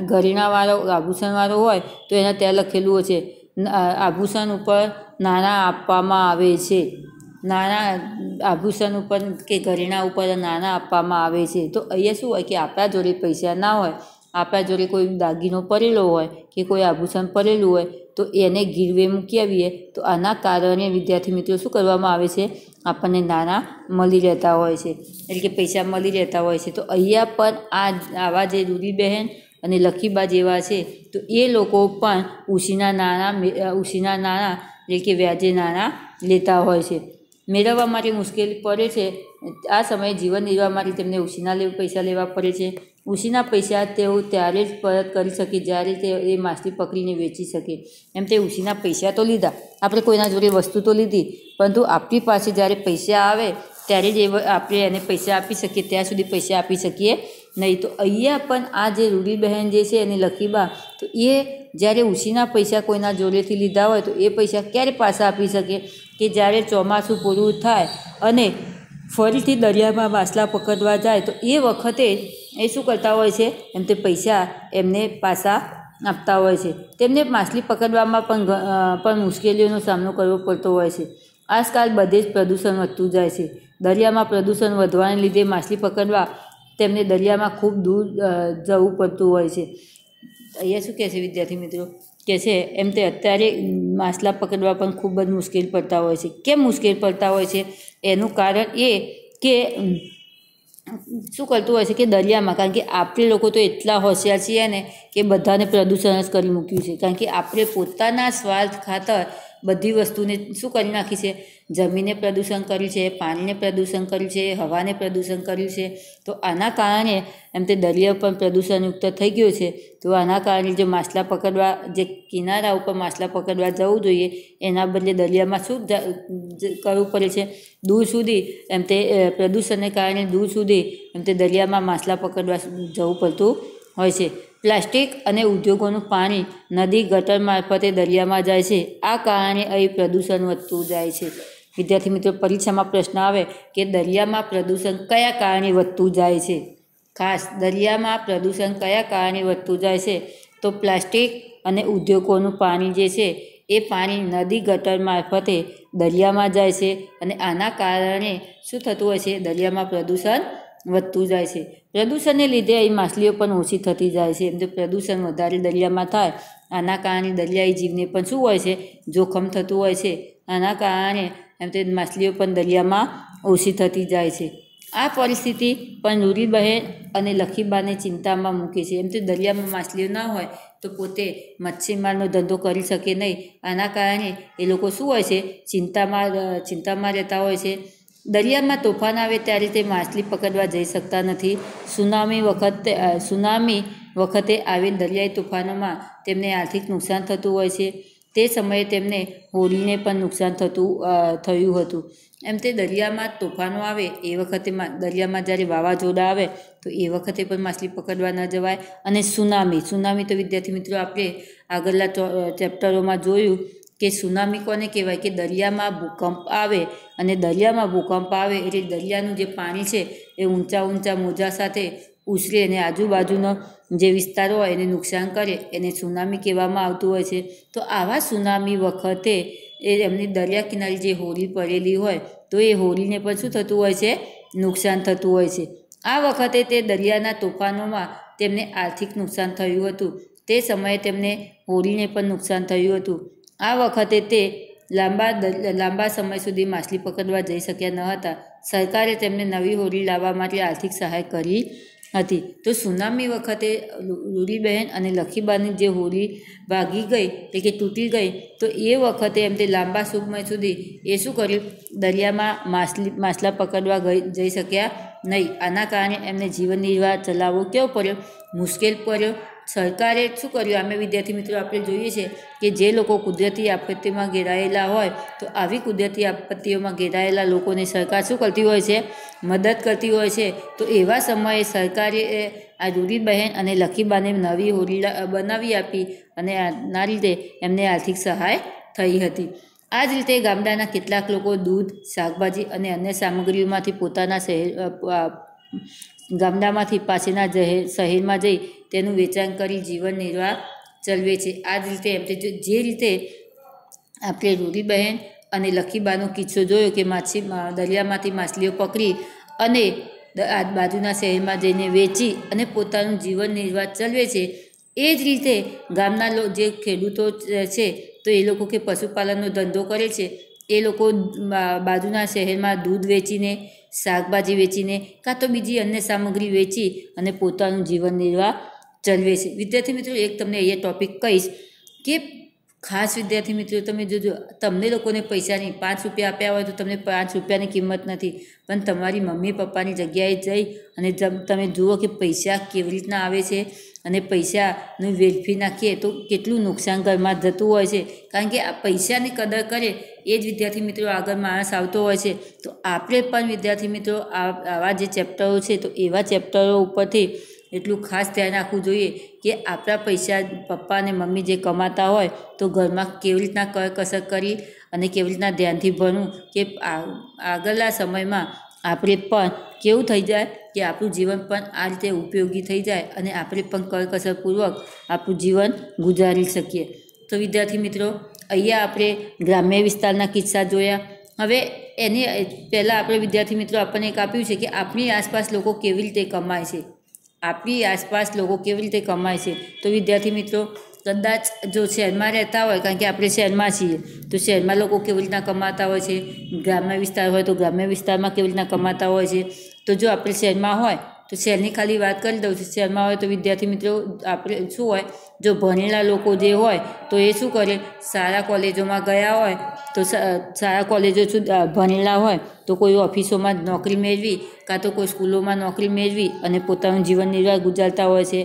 ઘરેણાવાળો આભૂષણવાળો હોય તો એના ત્યાં લખેલું હોય છે, આભૂષણ ઉપર નાણાં આપવામાં આવે છે, આભૂષણ ઉપર કે ઘરેણાં ઉપર નાણાં આપવામાં આવે છે. તો અહીંયા શું હોય કે આપણા જોડે પૈસા ના હોય, આપણા જોડે કોઈ દાગીનો પડેલો હોય કે કોઈ આભૂષણ પડેલું હોય, તો એને ગીરવે મૂકી આવીએ, તો આના કારણે વિદ્યાર્થી મિત્રો શું કરવામાં આવે છે, આપણને નાણાં મળી રહેતા હોય છે, એટલે કે પૈસા મળી રહેતા હોય છે. તો અહીંયા પણ આવા જે રૂડીબહેન અને લખીબા જેવા છે, તો એ લોકો પણ ઉછીના નાણાં એટલે કે વ્યાજે નાણાં લેતા હોય છે. મેળવવા માટે મુશ્કેલી પડે છે. આ સમયે જીવન નિર્વાહ માટે તેમને ઉછીના પૈસા લેવા પડે છે. ઉછીના પૈસા તેઓ ત્યારે જ પરત કરી શકે જ્યારે તે એ માછલી પકડીને વેચી શકે. એમ તે ઉછીના પૈસા તો લીધા, આપણે કોઈના જોડે વસ્તુ તો લીધી, પરંતુ આપણી પાસે જ્યારે પૈસા આવે ત્યારે જ આપણે એને પૈસા આપી શકીએ, ત્યાં સુધી પૈસા આપી શકીએ નહીં. તો અહીંયા પણ આ જે રૂડીબહેન જે છે અને લખીબા, તો એ જ્યારે ઉછીના પૈસા કોઈના જોડેથી લીધા હોય, તો એ પૈસા ક્યારે પાછા આપી શકે કે જ્યારે ચોમાસું પૂરું થાય અને ફરીથી દરિયામાં માછલા પકડવા જાય, તો એ વખતે એ શું કરતા હોય છે, એમ તે પૈસા એમને પાછા આપતા હોય છે. તેમને માછલી પકડવામાં પણ મુશ્કેલીઓનો સામનો કરવો પડતો હોય છે. આજકાલ બધે જ પ્રદૂષણ વધતું જાય છે. દરિયામાં પ્રદૂષણ વધવાને લીધે માછલી પકડવા તેમને દરિયામાં ખૂબ દૂર જવું પડતું હોય છે. અહીંયા શું કહે છે વિદ્યાર્થી મિત્રો કે છે એમ તે અત્યારે માછલા પકડવા પણ ખૂબ જ મુશ્કેલ પડતા હોય છે. કેમ મુશ્કેલ પડતા હોય છે? એનું કારણ એ કે શું કરતું હોય છે કે દરિયામાં, કારણ કે આપણે લોકો તો એટલા હોશિયાર છીએ ને કે બધાને પ્રદૂષણ જ કરી મૂક્યું છે. કારણ કે આપણે પોતાના સ્વાર્થ ખાતર બધી વસ્તુને શું કરી નાખી છે? જમીને પ્રદૂષણ કર્યું છે, પાણીને પ્રદૂષણ કર્યું છે, હવાને પ્રદૂષણ કર્યું છે. તો આના કારણે એમ તે દરિયા પણ પ્રદૂષણયુક્ત થઈ ગયો છે. તો આના કારણે જે માછલા પકડવા, જે કિનારા ઉપર માછલા પકડવા જવું જોઈએ એના બદલે દરિયામાં શું કરવું પડે છે? દૂર સુધી એમ તે પ્રદૂષણને કારણે દૂર સુધી એમ તે દરિયામાં માછલા પકડવા જવું પડતું હોય છે. પ્લાસ્ટિક અને ઉદ્યોગોનું પાણી નદી ગટર મારફતે દરિયામાં જાય છે. આ કારણે અહીં પ્રદૂષણ વધતું જાય છે. વિદ્યાર્થી મિત્રો, પરીક્ષામાં પ્રશ્ન આવે કે દરિયામાં પ્રદૂષણ કયા કારણે વધતું જાય છે? ખાસ દરિયામાં પ્રદૂષણ કયા કારણે વધતું જાય છે? તો પ્લાસ્ટિક અને ઉદ્યોગોનું પાણી જે છે એ પાણી નદી ગટર મારફતે દરિયામાં જાય છે અને આના કારણે શું થતું હોય છે? દરિયામાં પ્રદૂષણ વધતું જાય છે. પ્રદૂષણને લીધે અહીં માછલીઓ પણ ઓછી થતી જાય છે. એમ તો પ્રદૂષણ વધારે દરિયામાં થાય આના કારણે દરિયાઈ જીવને પણ શું હોય છે? જોખમ થતું હોય છે. આના કારણે એમ તે માછલીઓ પણ દરિયામાં ઓછી થતી જાય છે. આ પરિસ્થિતિ પણ નુરીબહેન અને લખીબાને ચિંતામાં મૂકે છે. એમ તો દરિયામાં માછલીઓ ના હોય તો પોતે મચ્છીમારનો ધંધો કરી શકે નહીં. આના કારણે એ લોકો શું હોય છે? ચિંતામાં રહેતા હોય છે. દરિયામાં તોફાન આવે ત્યારે તે માછલી પકડવા જઈ શકતા નથી. સુનામી વખતે આવેલ દરિયાઈ તોફાનોમાં તેમને આર્થિક નુકસાન થતું હોય છે. તે સમયે તેમને હોડીને પણ નુકસાન થયું હતું. એમ તે દરિયામાં તોફાનો આવે એ વખતે દરિયામાં જ્યારે વાવાઝોડા આવે તો એ વખતે પણ માછલી પકડવા ન જવાય. અને સુનામી તો વિદ્યાર્થી મિત્રો આપણે આગળના ચેપ્ટરોમાં જોયું કે સુનામી કોને કહેવાય? કે દરિયામાં ભૂકંપ આવે અને દરિયામાં ભૂકંપ આવે એટલે દરિયાનું જે પાણી છે એ ઊંચા મોજા સાથે ઉછરે અને આજુબાજુનો જે વિસ્તાર હોય એને નુકસાન કરે, એને સુનામી કહેવામાં આવતું હોય છે. તો આવા સુનામી વખતે એમની દરિયા કિનારે જે હોડી પડેલી હોય તો એ હોડીને પણ શું થતું હોય છે? નુકસાન થતું હોય છે. આ વખતે તે દરિયાના તોફાનોમાં તેમને આર્થિક નુકસાન થયું હતું. તે સમયે તેમને હોડીને પણ નુકસાન થયું હતું. આ વખતે તે લાંબા સમય સુધી માછલી પકડવા જઈ શક્યા ન હતા. સરકારે તેમને નવી હોડી લાવવા માટે આર્થિક સહાય કરી હતી. તો સુનામી વખતે લુરીબહેન અને લખીબાની જે હોડી ભાગી ગઈ એટલે કે તૂટી ગઈ તો એ વખતે એમ તે લાંબા સમય સુધી એ શું કર્યું? દરિયામાં માછલા પકડવા જઈ શક્યા નહીં. આના કારણે એમને જીવન નિર્વાહ ચલાવવો કેવો પડ્યો? મુશ્કેલ પડ્યો. સરકારે શું કર્યું? અમે વિદ્યાર્થી મિત્રો આપણે જોઈએ છે કે જે લોકો કુદરતી આપત્તિમાં ઘેરાયેલા હોય તો આવી કુદરતી આપત્તિઓમાં ઘેરાયેલા લોકોને સરકાર શું કરતી હોય છે? મદદ કરતી હોય છે. તો એવા સમયે સરકારે આ લુરીબહેન અને લખીબાને નવી હોડી બનાવી આપી અને આના લીધે એમને આર્થિક સહાય થઈ હતી. આ જ રીતે ગામડાના કેટલાક લોકો દૂધ, શાકભાજી અને અન્ય સામગ્રીઓમાંથી ગામડામાંથી પાસેના શહેરમાં જઈ તેનું વેચાણ કરી જીવન નિર્વાહ ચલાવે છે. આ જ રીતે એમ જે રીતે આપણે લુરીબહેન અને લખીબાનો કિસ્સો જોયો કે દરિયામાંથી માછલીઓ પકડી અને બાજુના શહેરમાં જઈને વેચી અને પોતાનું જીવન નિર્વાહ ચલાવે છે. એ જ રીતે ગામના જે ખેડૂતો છે તો એ લોકો કે પશુપાલનનો ધંધો કરે છે એ લોકો બાજુના શહેરમાં દૂધ વેચીને, શાકભાજી વેચીને કાં તો બીજી અન્ય સામગ્રી વેચી અને પોતાનું જીવન નિર્વાહ ચલાવે છે. વિદ્યાર્થી મિત્રો, એક તમને અહીંયા ટૉપિક કહીશ કે ખાસ વિદ્યાર્થી મિત્રો તમે જોજો, તમને લોકોને પૈસાની 5 રૂપિયા આપ્યા હોય તો તમને 5 રૂપિયાની કિંમત નથી, પણ તમારી મમ્મી પપ્પાની જગ્યાએ જઈ અને તમે જુઓ કે પૈસા કેવી રીતના આવે છે અને પૈસાનું વેડફી નાખીએ તો કેટલું નુકસાન ઘરમાં જતું હોય છે. કારણ કે આ પૈસાની કદર કરે એ જ વિદ્યાર્થી મિત્રો આગળ માણસ આવતો હોય છે. તો આપણે પણ વિદ્યાર્થી મિત્રો આવા જે ચેપ્ટરો છે તો એવા ચેપ્ટરો ઉપરથી એટલું ખાસ ધ્યાન રાખવું જોઈએ કે આપણા પૈસા પપ્પા અને મમ્મી જે કમાતા હોય તો ઘરમાં કેવી રીતના કરકસર કરી અને કેવી રીતના ધ્યાનથી ભણવું કે આગળના સમયમાં આપણે પણ કેવું થઈ જાય કે આપણું જીવન પણ આ રીતે ઉપયોગી થઈ જાય અને આપણે પણ કરકસરપૂર્વક આપણું જીવન ગુજારી શકીએ. તો વિદ્યાર્થી મિત્રો, અહીંયા આપણે ગ્રામ્ય વિસ્તારના કિસ્સા જોયા. હવે એની પહેલાં આપણે વિદ્યાર્થી મિત્રો આપણને એક આપ્યું છે કે આપણી આસપાસ લોકો કેવી રીતે કમાય છે. આપણી આસપાસ લોકો કેવી રીતે કમાય છે. તો વિદ્યાર્થી મિત્રો, કદાચ જો શહેરમાં રહેતા હોય, કારણ કે આપણે શહેરમાં છીએ, તો શહેરમાં લોકો કેવી રીતના કમાતા હોય છે, ગ્રામ્ય વિસ્તાર હોય તો ગ્રામ્ય વિસ્તારમાં કેવી રીતના કમાતા હોય છે. તો જો આપણે શહેરમાં હોય તો શહેરની ખાલી વાત કરી દઉં છું. શહેરમાં હોય તો વિદ્યાર્થી મિત્રો આપણે શું હોય, જો ભણેલા લોકો જે હોય તો એ શું કરે, સારા કોલેજોમાં ગયા હોય તો સારા કોલેજો ભણેલા હોય તો કોઈ ઓફિસોમાં નોકરી મેળવી, કાં તો કોઈ સ્કૂલોમાં નોકરી મેળવી અને પોતાનું જીવન નિર્વાહ ગુજારતા હોય છે,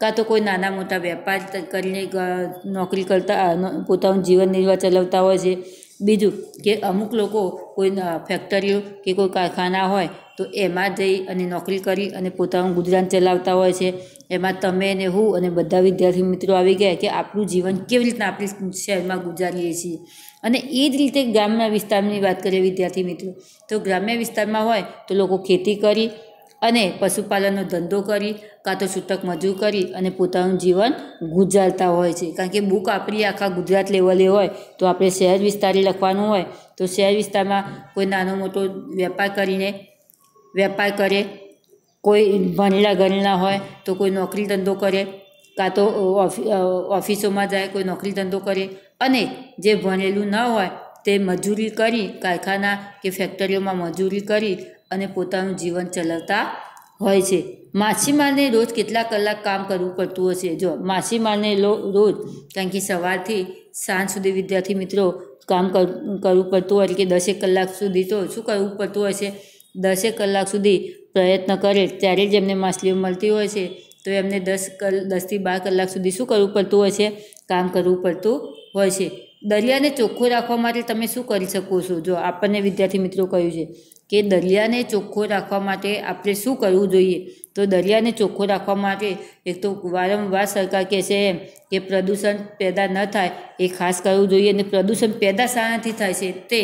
કાં તો કોઈ નાના મોટા વેપાર કરીને નોકરી કરતા પોતાનું જીવન નિર્વાહ ચલાવતા હોય છે. બીજું કે અમુક લોકો કોઈ ફેક્ટરીઓ કે કોઈ કારખાના હોય તો એમાં જઈ અને નોકરી કરી અને પોતાનું ગુજરાન ચલાવતા હોય છે. એમાં તમે ને હું અને બધા વિદ્યાર્થી મિત્રો આવી ગયા કે આપણું જીવન કેવી રીતના આપણે શહેરમાં ગુજારીએ છીએ. અને એ જ રીતે ગ્રામ્ય વિસ્તારની વાત કરીએ વિદ્યાર્થી મિત્રો, તો ગ્રામ્ય વિસ્તારમાં હોય તો લોકો ખેતી કરી અને પશુપાલનનો ધંધો કરી, કાં તો છૂટક મજૂર કરી અને પોતાનું જીવન ગુજારતા હોય છે. કારણ કે બુક આપણી આખા ગુજરાત લેવલે હોય તો આપણે શહેર વિસ્તારે લખવાનું હોય તો શહેર વિસ્તારમાં કોઈ નાનો મોટો વેપાર કરે, કોઈ ભણેલા ગણેલા હોય તો કોઈ નોકરી ધંધો કરે, કાં તો ઓફિસોમાં જાય કોઈ નોકરી ધંધો કરે, અને જે ભણેલું ન હોય તે મજૂરી કરી, કારખાના કે ફેક્ટરીઓમાં મજૂરી કરી અને પોતાનું જીવન ચલાવતા હોય છે. માછીમારને રોજ કેટલા કલાક કામ કરવું પડતું હશે. જો માછીમારને રોજ, કારણ કે સવારથી સાંજ સુધી વિદ્યાર્થી મિત્રો કામ કરવું પડતું હોય, કે 10 કલાક સુધી તો શું કરવું પડતું હોય છે, 10 કલાક સુધી પ્રયત્ન કરે ત્યારે જ એમને માછલીઓ મળતી હોય છે. તો એમને 10 થી 12 કલાક સુધી શું કરવું પડતું હોય છે, કામ કરવું પડતું હોય છે. દરિયાને ચોખ્ખો રાખવા માટે તમે શું કરી શકો છો. જો આપણને વિદ્યાર્થી મિત્રો કહ્યું છે કે દરિયાને ચોખ્ખો રાખવા માટે આપણે શું કરવું જોઈએ. તો દરિયાને ચોખ્ખો રાખવા માટે એક તો વારંવાર સરકાર કહે છે એમ કે પ્રદૂષણ પેદા ન થાય એ ખાસ કરવું જોઈએ. અને પ્રદૂષણ પેદા શાનાથી થાય છે તે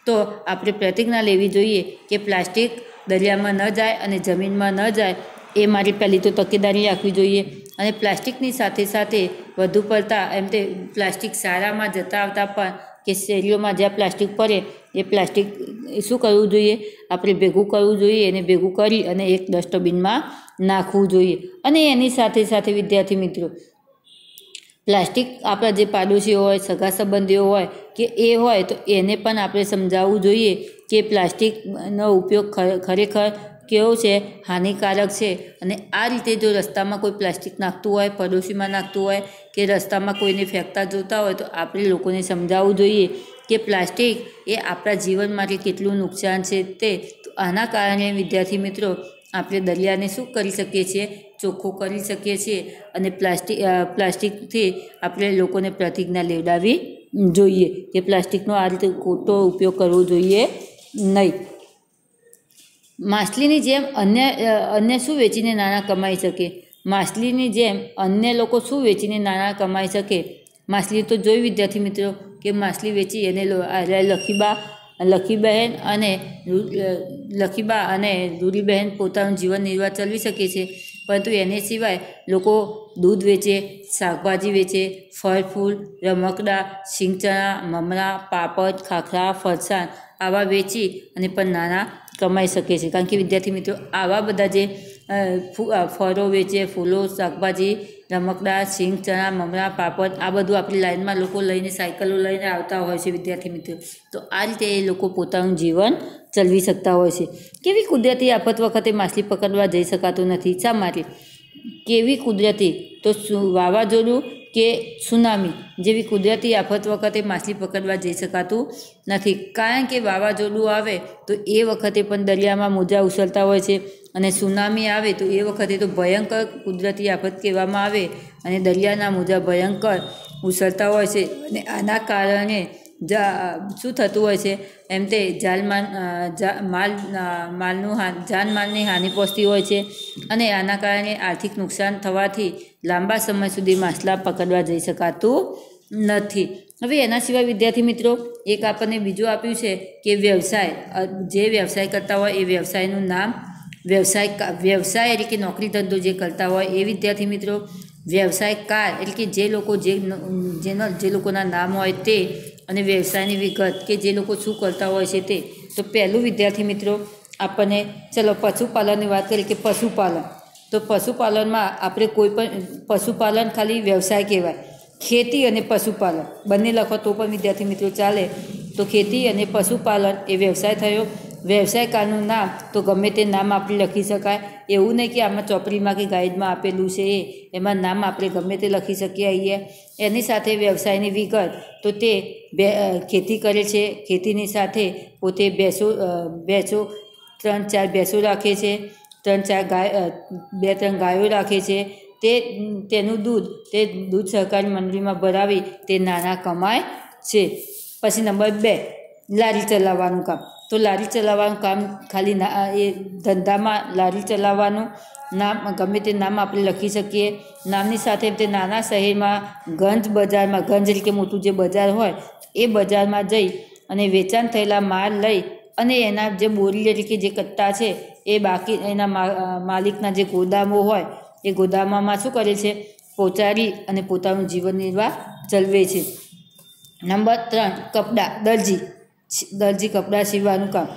તો આપણે પ્રતિજ્ઞા લેવી જોઈએ કે પ્લાસ્ટિક દરિયામાં ન જાય અને જમીનમાં ન જાય, એ મારી પહેલી તો તકેદારી રાખવી જોઈએ. અને પ્લાસ્ટિકની સાથે સાથે વધુ પડતા એમ તે પ્લાસ્ટિક સારામાં જતા આવતા પણ કે શેરીઓમાં જ્યાં પ્લાસ્ટિક પડે એ પ્લાસ્ટિક શું કરવું જોઈએ, આપણે ભેગું કરવું જોઈએ. અને ભેગું કરી અને એક ડસ્ટબિનમાં નાખવું જોઈએ. અને એની સાથે સાથે વિદ્યાર્થી મિત્રો, પ્લાસ્ટિક આપણા જે પાડોશીઓ હોય, સગા સંબંધીઓ હોય કે એ હોય તો એને પણ આપણે સમજાવવું જોઈએ કે પ્લાસ્ટિકનો ઉપયોગ ખરેખર કેવો છે, હાનિકારક છે. અને આ રીતે જો રસ્તામાં કોઈ પ્લાસ્ટિક નાખતું હોય, પડોશીમાં નાખતું હોય કે રસ્તામાં કોઈને ફેંકતા જોતા હોય તો આપણે લોકોને સમજાવવું જોઈએ કે પ્લાસ્ટિક એ આપણા જીવન માટે કેટલું નુકસાન છે તે. તો આના કારણે વિદ્યાર્થી મિત્રો આપણે દરિયાને શું કરી શકીએ છીએ, ચોખ્ખો કરી શકીએ છીએ. અને પ્લાસ્ટિકથી આપણે લોકોને પ્રતિજ્ઞા લેવડાવવી જોઈએ કે પ્લાસ્ટિકનો આ રીતે ખોટો ઉપયોગ કરવો જોઈએ નહીં. માછલીની જેમ અન્ય શું વેચીને નાણાં કમાઈ શકે. માછલીની જેમ અન્ય લોકો શું વેચીને નાણાં કમાઈ શકે. માછલી તો જોઈ વિદ્યાર્થી મિત્રો કે માછલી વેચી એને લખીબા અને રૂડીબહેન પોતાનું જીવન નિર્વાહ ચલાવી શકે છે. પરંતુ એને સિવાય લોકો દૂધ વેચે, શાકભાજી વેચે, ફળ ફૂલ, રમકડાં, સિંગચણા, મમરા, પાપડ, ખાખરા, ફરસાણ આવા વેચી અને પણ નાણાં કમાઈ શકે છે. કારણ કે વિદ્યાર્થી મિત્રો આવા બધા જે ફળો વેચે, ફૂલો, શાકભાજી, રમકડાં, સિંગચણા, મમરા, પાપડ આ બધું આપણી લાઈનમાં લોકો લઈને સાયકલો લઈને આવતા હોય છે વિદ્યાર્થી મિત્રો. તો આ રીતે એ લોકો પોતાનું જીવન ચલાવી શકતા હોય છે. કેવી કુદરતી આફત વખતે માછલી પકડવા જઈ શકાતું નથી. શા માટે? કેવી કુદરતી? તો વાવાઝોડું કે સુનામી જેવી કુદરતી આફત વખતે માછલી પકડવા જઈ શકાતું નથી. કારણ કે વાવાઝોડું આવે તો એ વખતે પણ દરિયામાં મોજા ઉછળતા હોય છે. અને સુનામી આવે તો એ વખતે તો ભયંકર કુદરતી આફત કહેવામાં આવે અને દરિયાના મોજા ભયંકર ઉછળતા હોય છે. અને આના કારણે શું થતું હોય છે, એમ તે જાનમાલની હાનિ પહોંચતી હોય છે. અને આના કારણે આર્થિક નુકસાન થવાથી લાંબા સમય સુધી માછલા પકડવા જઈ શકાતું નથી. હવે એના સિવાય વિદ્યાર્થી મિત્રો એક આપણને બીજું આપ્યું છે કે વ્યવસાય, જે વ્યવસાય કરતા હોય એ વ્યવસાયનું નામ, વ્યવસાય એટલે કે નોકરી ધંધો જે કરતા હોય એ વિદ્યાર્થી મિત્રો, વ્યવસાયકાર એટલે કે જે લોકો જે લોકોના નામ હોય તે, અને વ્યવસાયની વિગત કે જે લોકો શું કરતા હોય છે તે. તો પહેલું વિદ્યાર્થી મિત્રો આપણને ચલો પશુપાલનની વાત કરીએ કે પશુપાલન. તો પશુપાલનમાં આપણે કોઈ પણ પશુપાલન ખાલી વ્યવસાય કહેવાય. ખેતી અને પશુપાલન બંને લખો તો પણ વિદ્યાર્થી મિત્રો ચાલે. તો ખેતી અને પશુપાલન એ વ્યવસાય થયો. વ્યવસાયકારનું નામ તો ગમે તે નામ આપણે લખી શકાય, એવું નહીં કે આમાં ચોપડીમાં કે ગાઈડમાં આપેલું છે એમાં નામ આપણે ગમે તે લખી શકીએ અહીંયા. એની સાથે વ્યવસાયની વિગત તો તે ખેતી કરે છે, ખેતીની સાથે પોતે ભેંસો 3-4 ભેંસો રાખે છે, 2-3 ગાયો રાખે છે. તેનું દૂધ દૂધ સહકારી મંડળીમાં ભરાવી તે નાણાં કમાય છે. પછી નંબર 2, લારી ચલાવવાનું કામ. તો લારી ચલાવવાનું કામ ખાલી એ ધંધામાં લારી ચલાવવાનું નામ ગમે તે નામ આપણે લખી શકીએ. નામની સાથે તે નાના શહેરમાં ગંજ બજારમાં, ગંજ એટલે કે મોટું જે બજાર હોય એ બજારમાં જઈ અને વેચાણ થયેલા માલ લઈ અને એના જે બોરી એટલે કે જે કટ્ટા છે એ બાકી એના માલિકના જે ગોદામો હોય એ ગોદામમાં શું કરે છે, પહોંચાડી અને પોતાનું જીવન નિર્વાહ ચલાવે છે. નંબર 3, કપડાં, દરજી કપડાં સીવવાનું કામ.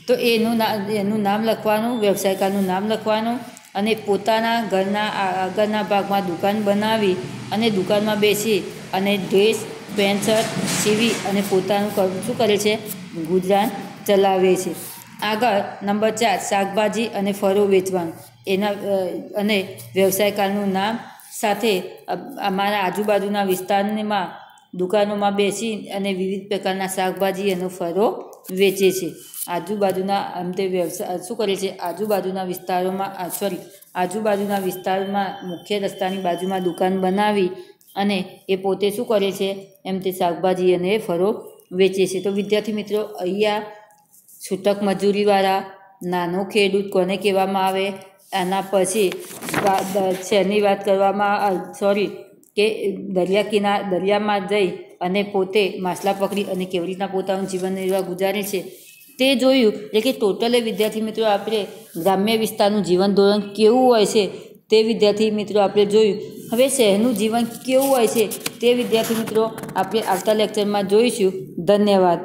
તો એનું નામ લખવાનું, વ્યવસાયકારનું નામ લખવાનું અને પોતાના ઘરના આગળના ભાગમાં દુકાન બનાવી અને દુકાનમાં બેસી અને ડ્રેસ પેન્ટ શર્ટ સીવી અને પોતાનું શું કરે છે, ગુજરાન ચલાવે છે. આગળ નંબર 4, શાકભાજી અને ફળો વેચવાનું. અને વ્યવસાયકારનું નામ સાથે અમારા આજુબાજુના વિસ્તારમાં દુકાનોમાં બેસી અને વિવિધ પ્રકારના શાકભાજી અને ફળો વેચે છે. આજુબાજુના તે વ્યવસાય શું કરે છે, આજુબાજુના વિસ્તારમાં મુખ્ય રસ્તાની બાજુમાં દુકાન બનાવી અને એ પોતે શું કરે છે, એમ તે શાકભાજી અને ફળો વેચે છે. તો વિદ્યાર્થી મિત્રો અહીંયા છૂટક મજૂરીવાળા, નાનો ખેડૂત કોને કહેવામાં આવે, આના પછી શહેરની વાત કરવામાં કે દરિયામાં જઈ અને પોતે માછલા પકડી અને કેવી રીતના પોતાનું જીવન નિર્વાહ ગુજારે છે તે જોયું. એટલે કે ટોટલે વિદ્યાર્થી મિત્રો આપણે ગ્રામ્ય વિસ્તારનું જીવન ધોરણ કેવું હોય છે તે વિદ્યાર્થી મિત્રો આપણે જોયું. હવે શહેરનું જીવન કેવું હોય છે તે વિદ્યાર્થી મિત્રો આપણે આવતા લેક્ચરમાં જોઈશું. ધન્યવાદ.